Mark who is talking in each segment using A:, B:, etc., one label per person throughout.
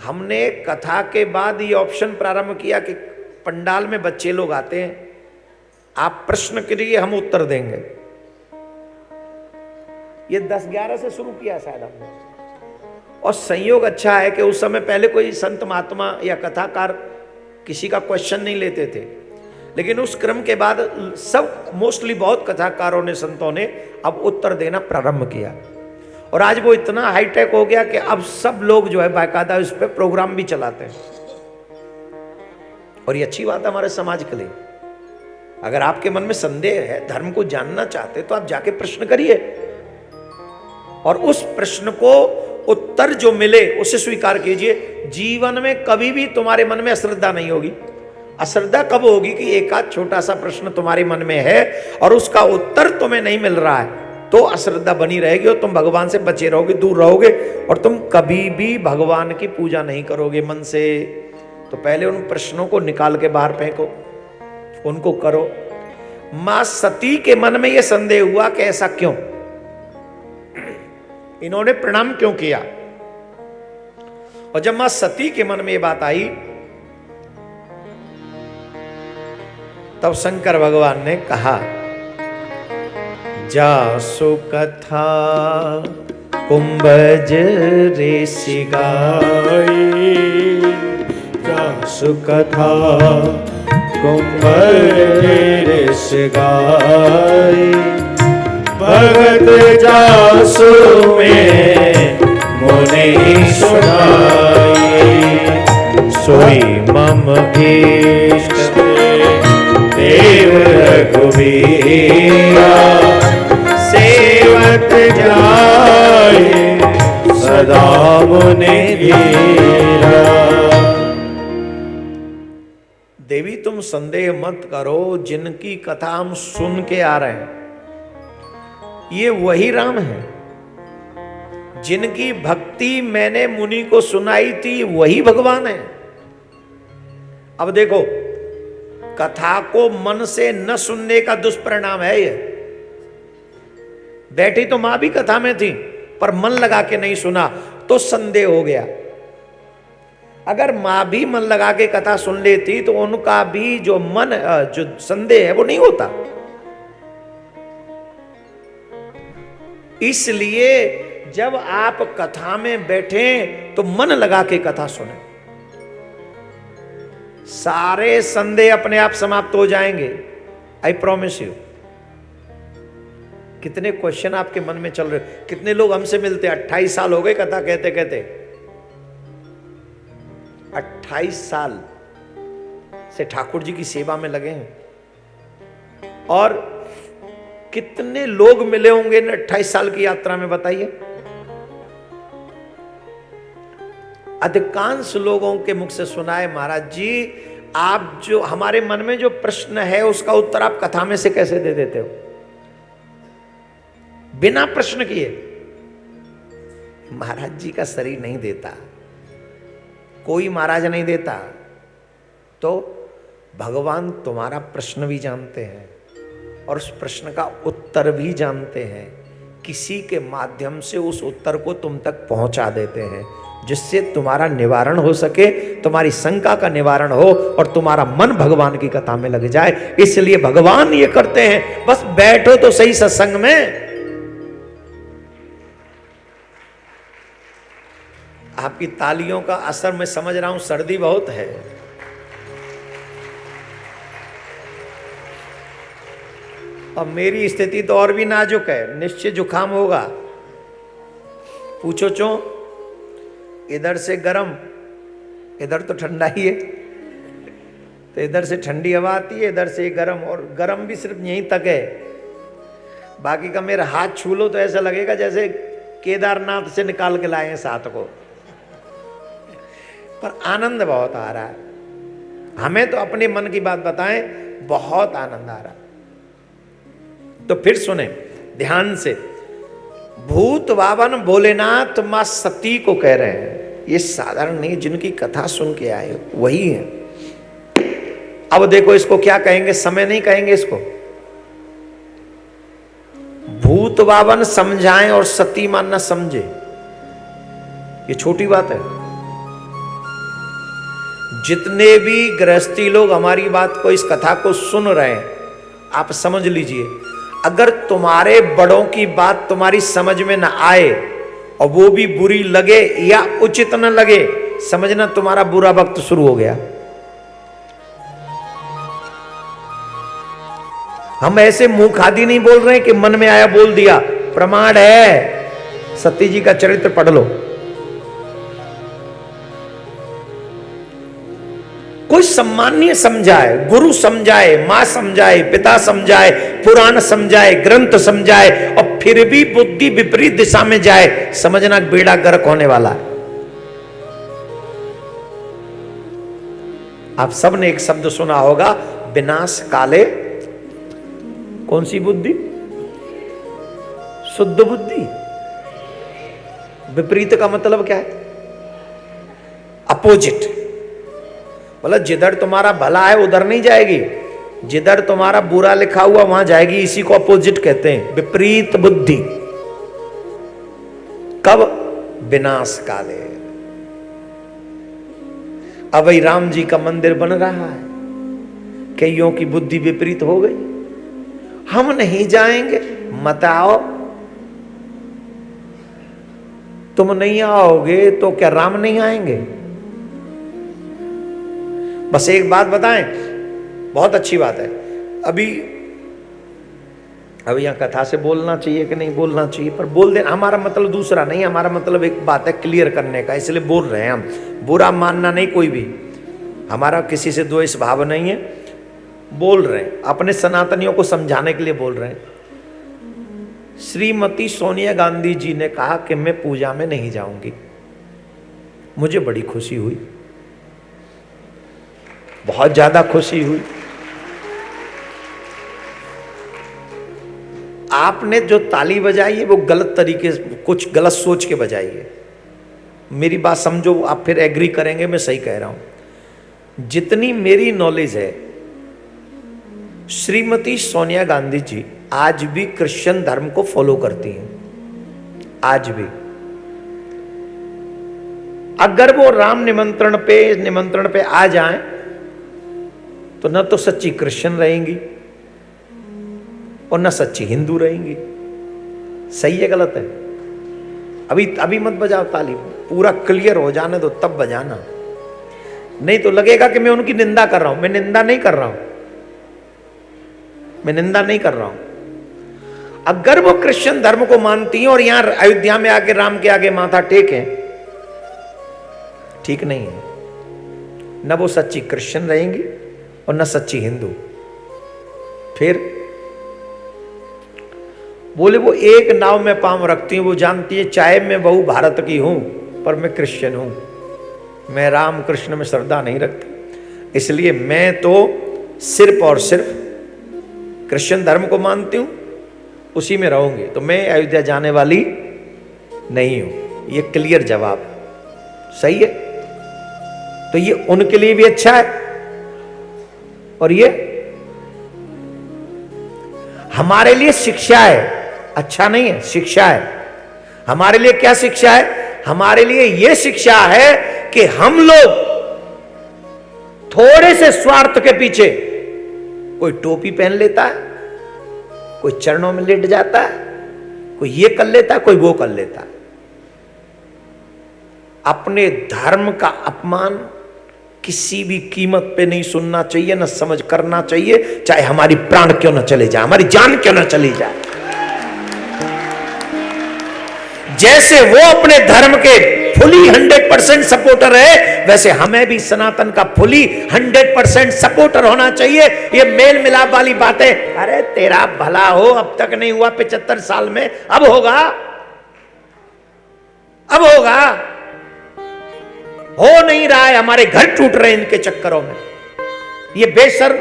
A: हमने कथा के बाद ये ऑप्शन प्रारंभ किया कि पंडाल में बच्चे लोग आते हैं, आप प्रश्न करिए, हम उत्तर देंगे। ये 10-11 से शुरू किया शायद हमने। और संयोग अच्छा है कि उस समय पहले कोई संत महात्मा या कथाकार किसी का क्वेश्चन नहीं लेते थे, लेकिन उस क्रम के बाद सब मोस्टली बहुत कथाकारों ने, संतों ने अब उत्तर देना प्रारंभ किया। और आज वो इतना हाईटेक हो गया कि अब सब लोग जो है बाकायदा इस पे प्रोग्राम भी चलाते हैं। और ये अच्छी बात है हमारे समाज के लिए। अगर आपके मन में संदेह है, धर्म को जानना चाहते, तो आप जाके प्रश्न करिए और उस प्रश्न को उत्तर जो मिले उसे स्वीकार कीजिए। जीवन में कभी भी तुम्हारे मन में अश्रद्धा नहीं होगी। अश्रद्धा कब होगी कि एक आध छोटा सा प्रश्न तुम्हारे मन में है और उसका उत्तर तुम्हें नहीं मिल रहा है, तो अश्रद्धा बनी रहेगी और तुम भगवान से बचे रहोगे, दूर रहोगे, और तुम कभी भी भगवान की पूजा नहीं करोगे मन से। तो पहले उन प्रश्नों को निकाल के बाहर फेंको, उनको करो। मां सती के मन में यह संदेह हुआ कि ऐसा क्यों, इन्होंने प्रणाम क्यों किया। और जब मां सती के मन में यह बात आई, तब शंकर भगवान ने कहा, जासु कथा कुंभज ऋषि गाई,
B: जासु कथा कुंभज ऋषि गाई, भगत जासु में मुनि सुनाई, सोई मम इष्ट देव रघुवीरा, सेवत जाए सदा मुनि धीरा।
A: देवी तुम संदेह मत करो, जिनकी कथा हम सुन के आ रहे हैं ये वही राम है। जिनकी भक्ति मैंने मुनि को सुनाई थी वही भगवान है। अब देखो, कथा को मन से न सुनने का दुष्परिणाम है ये। बैठी तो मां भी कथा में थी, पर मन लगा के नहीं सुना तो संदेह हो गया। अगर मां भी मन लगा के कथा सुन लेती तो उनका भी जो संदेह है वो नहीं होता। इसलिए जब आप कथा में बैठे तो मन लगा के कथा सुने, सारे संदेह अपने आप समाप्त हो जाएंगे। I promise you. कितने क्वेश्चन आपके मन में चल रहे, कितने लोग हमसे मिलते, 28 साल हो गए कथा कहते कहते, 28 साल से ठाकुर जी की सेवा में लगे हैं। और कितने लोग मिले होंगे 28 साल की यात्रा में, बताइए। अधिकांश लोगों के मुख से सुना है, महाराज जी आप जो हमारे मन में जो प्रश्न है उसका उत्तर आप कथा में से कैसे दे देते हो, बिना प्रश्न किए। महाराज जी का शरीर नहीं देता, कोई महाराज नहीं देता, तो भगवान तुम्हारा प्रश्न भी जानते हैं और उस प्रश्न का उत्तर भी जानते हैं। किसी के माध्यम से उस उत्तर को तुम तक पहुंचा देते हैं, जिससे तुम्हारा निवारण हो सके, तुम्हारी शंका का निवारण हो और तुम्हारा मन भगवान की कथा में लग जाए। इसलिए भगवान ये करते हैं, बस बैठो तो सही सत्संग में। आपकी तालियों का असर मैं समझ रहा हूं, सर्दी बहुत है। और मेरी स्थिति तो और भी नाजुक है, निश्चित जुकाम होगा। पूछो क्यों? इधर से गर्म, इधर तो ठंडा ही है, तो इधर से ठंडी हवा आती है, इधर से गर्म, और गर्म भी सिर्फ यहीं तक है। बाकी का मेरा हाथ छू लो तो ऐसा लगेगा जैसे केदारनाथ से निकाल के लाए हैं साथ को। पर आनंद बहुत आ रहा है। हमें तो अपने मन की बात बताएं, बहुत आनंद आ रहा है। तो फिर सुने ध्यान से, भूत बावन भोलेनाथ मां सती को कह रहे हैं। ये साधारण नहीं, जिनकी कथा सुन के आए वही है। अब देखो इसको क्या कहेंगे, समय नहीं कहेंगे इसको। भूत बावन समझाएं और सती मां न समझे, ये छोटी बात है। जितने भी गृहस्थी लोग हमारी बात को, इस कथा को सुन रहे हैं, आप समझ लीजिए, अगर तुम्हारे बड़ों की बात तुम्हारी समझ में ना आए और वो भी बुरी लगे या उचित न लगे, समझना तुम्हारा बुरा वक्त शुरू हो गया। हम ऐसे मुंह खादी नहीं बोल रहे हैं कि मन में आया बोल दिया, प्रमाण है, सती जी का चरित्र पढ़ लो। कोई सम्माननीय समझाए, गुरु समझाए, मां समझाए, पिता समझाए, पुराण समझाए, ग्रंथ समझाए और फिर भी बुद्धि विपरीत दिशा में जाए, समझना बेड़ा गर्क होने वाला है। आप सबने एक शब्द सुना होगा, विनाश काले कौन सी बुद्धि? शुद्ध बुद्धि। विपरीत का मतलब क्या है? अपोजिट। बोला जिधर तुम्हारा भला है उधर नहीं जाएगी, जिधर तुम्हारा बुरा लिखा हुआ वहां जाएगी। इसी को अपोजिट कहते हैं, विपरीत बुद्धि। कब? विनाश काले। अब वही राम जी का मंदिर बन रहा है, कईयों की बुद्धि विपरीत हो गई, हम नहीं जाएंगे, मत आओ। तुम नहीं आओगे तो क्या राम नहीं आएंगे? बस एक बात बताएं, बहुत अच्छी बात है। अभी यहां कथा से बोलना चाहिए कि नहीं बोलना चाहिए, पर बोल देना। हमारा मतलब दूसरा नहीं, हमारा मतलब एक बात है क्लियर करने का, इसलिए बोल रहे हैं हम। बुरा मानना नहीं कोई भी, हमारा किसी से द्वेष भाव नहीं है, बोल रहे हैं, अपने सनातनियों को समझाने के लिए बोल रहे हैं। श्रीमती सोनिया गांधी जी ने कहा कि मैं पूजा में नहीं जाऊंगी। मुझे बड़ी खुशी हुई, बहुत ज्यादा खुशी हुई। आपने जो ताली बजाई है वो गलत तरीके से, कुछ गलत सोच के बजाई है। मेरी बात समझो, आप फिर एग्री करेंगे मैं सही कह रहा हूं। जितनी मेरी नॉलेज है, श्रीमती सोनिया गांधी जी आज भी क्रिश्चियन धर्म को फॉलो करती हैं, आज भी। अगर वो राम निमंत्रण पे आ जाएं तो न तो सच्ची क्रिश्चियन रहेंगी और न सच्ची हिंदू रहेंगी। सही है गलत है? अभी मत बजाओ ताली, पूरा क्लियर हो जाने दो तब बजाना, नहीं तो लगेगा कि मैं उनकी निंदा कर रहा हूं। मैं निंदा नहीं कर रहा हूं, मैं निंदा नहीं कर रहा हूं। अगर वो क्रिश्चियन धर्म को मानती हैं और यहां अयोध्या में आके राम के आगे माथा टेकें, ठीक नहीं है। न वो सच्ची क्रिश्चियन रहेंगी और न सच्ची हिंदू। फिर बोले वो एक नाव में पांव रखती हैं, वो जानती है चाहे मैं बहु भारत की हूं पर मैं क्रिश्चियन हूं, मैं राम कृष्ण में श्रद्धा नहीं रखती, इसलिए मैं तो सिर्फ और सिर्फ क्रिश्चियन धर्म को मानती हूं, उसी में रहूंगी, तो मैं अयोध्या जाने वाली नहीं हूं। ये क्लियर जवाब सही है। तो ये उनके लिए भी अच्छा है और ये हमारे लिए शिक्षा है। अच्छा नहीं है, शिक्षा है। हमारे लिए क्या शिक्षा है? हमारे लिए यह शिक्षा है कि हम लोग थोड़े से स्वार्थ के पीछे, कोई टोपी पहन लेता है, कोई चरणों में लेट जाता है, कोई ये कर लेता है, कोई वो कर लेता है। अपने धर्म का अपमान किसी भी कीमत पे नहीं सुनना चाहिए, न समझ करना चाहिए, चाहे हमारी प्राण क्यों न चले जाए, हमारी जान क्यों न चली जाए। जैसे वो अपने धर्म के फुली 100% सपोर्टर है, वैसे हमें भी सनातन का फुली 100% सपोर्टर होना चाहिए। ये मेल मिलाप वाली बातें, अरे तेरा भला हो, अब तक नहीं हुआ 75 साल में, अब होगा, अब होगा। हो नहीं रहा है, हमारे घर टूट रहे हैं इनके चक्करों में। ये बेशर्म,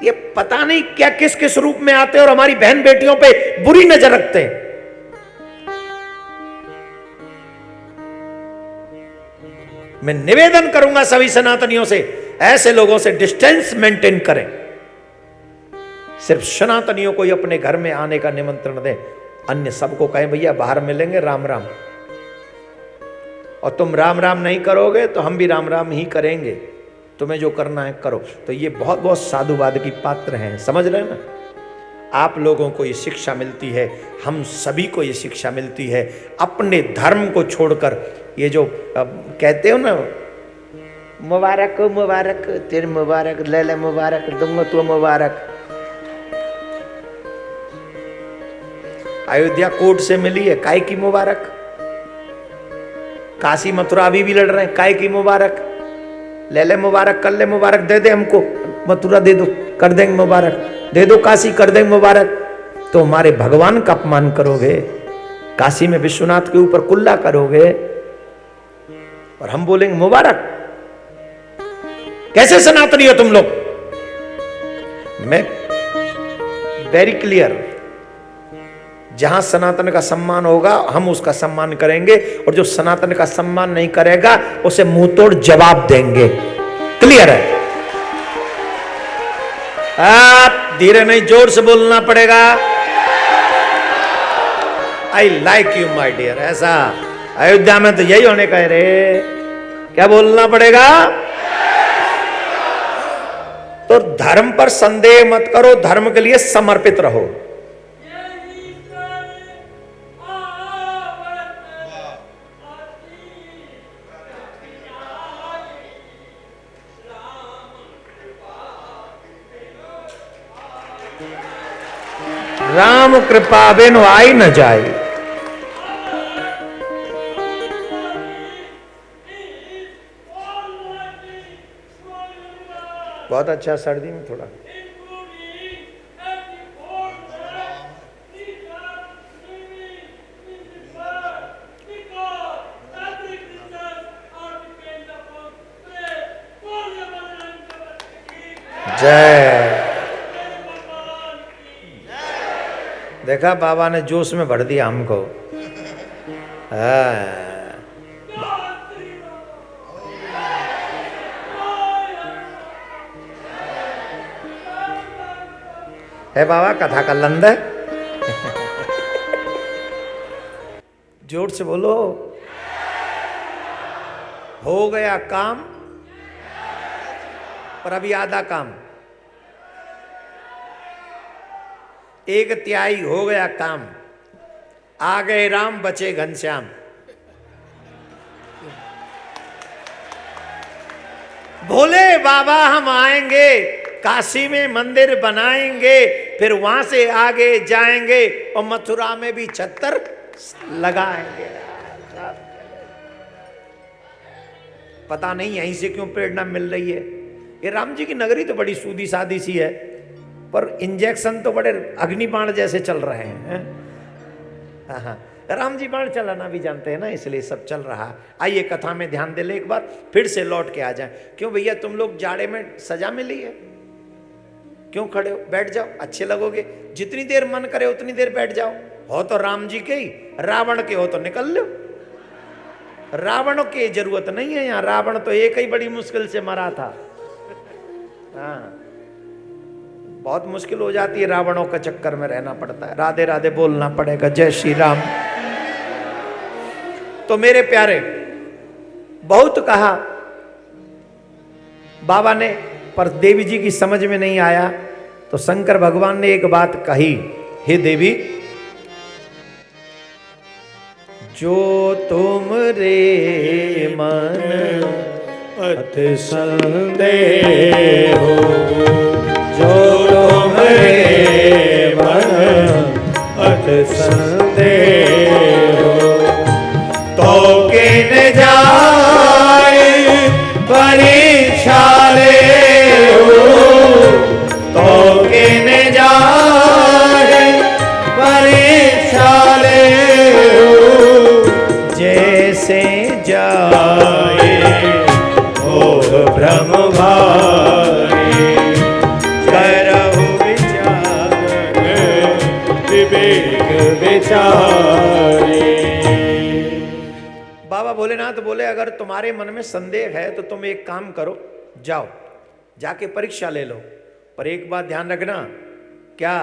A: ये पता नहीं क्या किस किस रूप में आते हैं और हमारी बहन बेटियों पे बुरी नजर रखते हैं। मैं निवेदन करूंगा सभी सनातनियों से, ऐसे लोगों से डिस्टेंस मेंटेन करें। सिर्फ सनातनियों को ही अपने घर में आने का निमंत्रण दें, अन्य सबको कहें भैया बाहर मिलेंगे, राम राम। और तुम राम राम नहीं करोगे तो हम भी राम राम ही करेंगे, तुम्हें जो करना है करो। तो ये बहुत बहुत साधुवाद की पात्र हैं, समझ रहे हैं ना। आप लोगों को ये शिक्षा मिलती है, हम सभी को ये शिक्षा मिलती है, अपने धर्म को छोड़कर ये जो कहते हो ना, मुबारक मुबारक तेरे मुबारक ले ले मुबारक दूंगा तो मुबारक। अयोध्या कोर्ट से मिली है, काय की मुबारक। काशी मथुरा अभी भी लड़ रहे हैं, काय की मुबारक। ले ले मुबारक, कर ले मुबारक, दे दे हमको मथुरा, दे दो कर देंगे मुबारक, दे दो काशी कर देंगे मुबारक। तो हमारे भगवान का अपमान करोगे, काशी में विश्वनाथ के ऊपर कुल्ला करोगे और हम बोलेंगे मुबारक। कैसे सनातनी हो तुम लोग? मैं वेरी क्लियर, जहां सनातन का सम्मान होगा हम उसका सम्मान करेंगे, और जो सनातन का सम्मान नहीं करेगा उसे मुंह तोड़ जवाब देंगे। क्लियर है? आप धीरे नहीं, जोर से बोलना पड़ेगा। I like you my dear. ऐसा अयोध्या में तो यही होने का रे। क्या बोलना पड़ेगा? तो धर्म पर संदेह मत करो, धर्म के लिए समर्पित रहो। राम कृपा बिनु आई न जाए। बहुत अच्छा, सर्दी में थोड़ा जय। देखा, बाबा ने जोश में भर दिया हमको। है बाबा कथा का लंद है। जोर से बोलो। हो गया काम, पर अभी आधा काम। एक तिहाई हो गया काम, आ गए राम बचे घनश्याम। भोले बाबा हम आएंगे, काशी में मंदिर बनाएंगे, फिर वहां से आगे जाएंगे और मथुरा में भी छत्तर लगाएंगे। पता नहीं यहीं से क्यों प्रेरणा मिल रही है। ये राम जी की नगरी तो बड़ी सूदी सादी सी है, पर इंजेक्शन तो बड़े अग्निबाण जैसे चल रहे हैं। हाँ, राम जी बाण चलाना भी जानते हैं ना, इसलिए सब चल रहा। आइए कथा में ध्यान दे ले एक बार, फिर से लौट के आ जाएं। क्यों भैया तुम लोग जाड़े में सजा मिली है? क्यों खड़े हो? बैठ जाओ, अच्छे लगोगे। जितनी देर मन करे उतनी देर बैठ जाओ। हो तो राम जी के ही, रावण के हो तो निकल लो। रावण की जरूरत नहीं है यहाँ, रावण तो एक ही बड़ी मुश्किल से मरा था। हाँ, बहुत मुश्किल हो जाती है, रावणों के चक्कर में रहना पड़ता है। राधे राधे बोलना पड़ेगा। जय श्री राम। तो मेरे प्यारे, बहुत कहा बाबा ने, पर देवी जी की समझ में नहीं आया, तो शंकर भगवान ने एक बात कही, हे देवी, जो तुम रे मन
B: अति संदेह हो, जो तुम रे मन अति संदेह हो, तो किन जाए परीक्षा ले हो, तो किन जाए परीक्षा ले हो,
A: जैसे
B: जाए मोह भ्रम भारी, करहु विचार विवेक विचारी।
A: बाबा भोलेनाथ बोले, अगर तुम्हारे मन में संदेह है तो तुम एक काम करो, जाओ जाके परीक्षा ले लो, पर एक बात ध्यान रखना। क्या?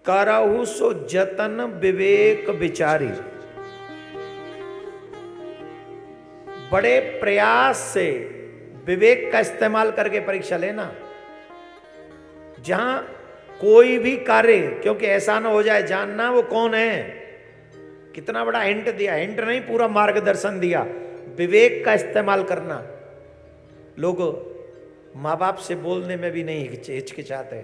A: करहु सो जतन विवेक विचारी। बड़े प्रयास से विवेक का इस्तेमाल करके परीक्षा लेना। जहां कोई भी कार्य, क्योंकि ऐसा ना हो जाए जानना वो कौन है, कितना बड़ा हिंट दिया, हिंट नहीं पूरा मार्गदर्शन दिया, विवेक का इस्तेमाल करना। लोग माँ बाप से बोलने में भी नहीं हिचकिचाते,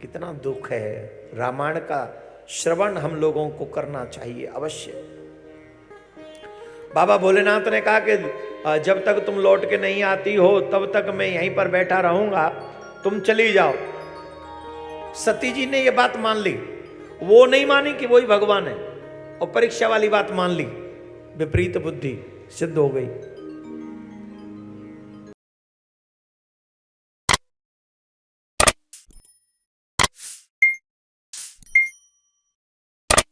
A: कितना दुख है। रामायण का श्रवण हम लोगों को करना चाहिए अवश्य। बाबा भोलेनाथ ने कहा कि जब तक तुम लौट के नहीं आती हो तब तक मैं यहीं पर बैठा रहूंगा, तुम चली जाओ। सती जी ने यह बात मान ली, वो नहीं मानी कि वही भगवान है, और परीक्षा वाली बात मान ली, विपरीत बुद्धि सिद्ध हो गई।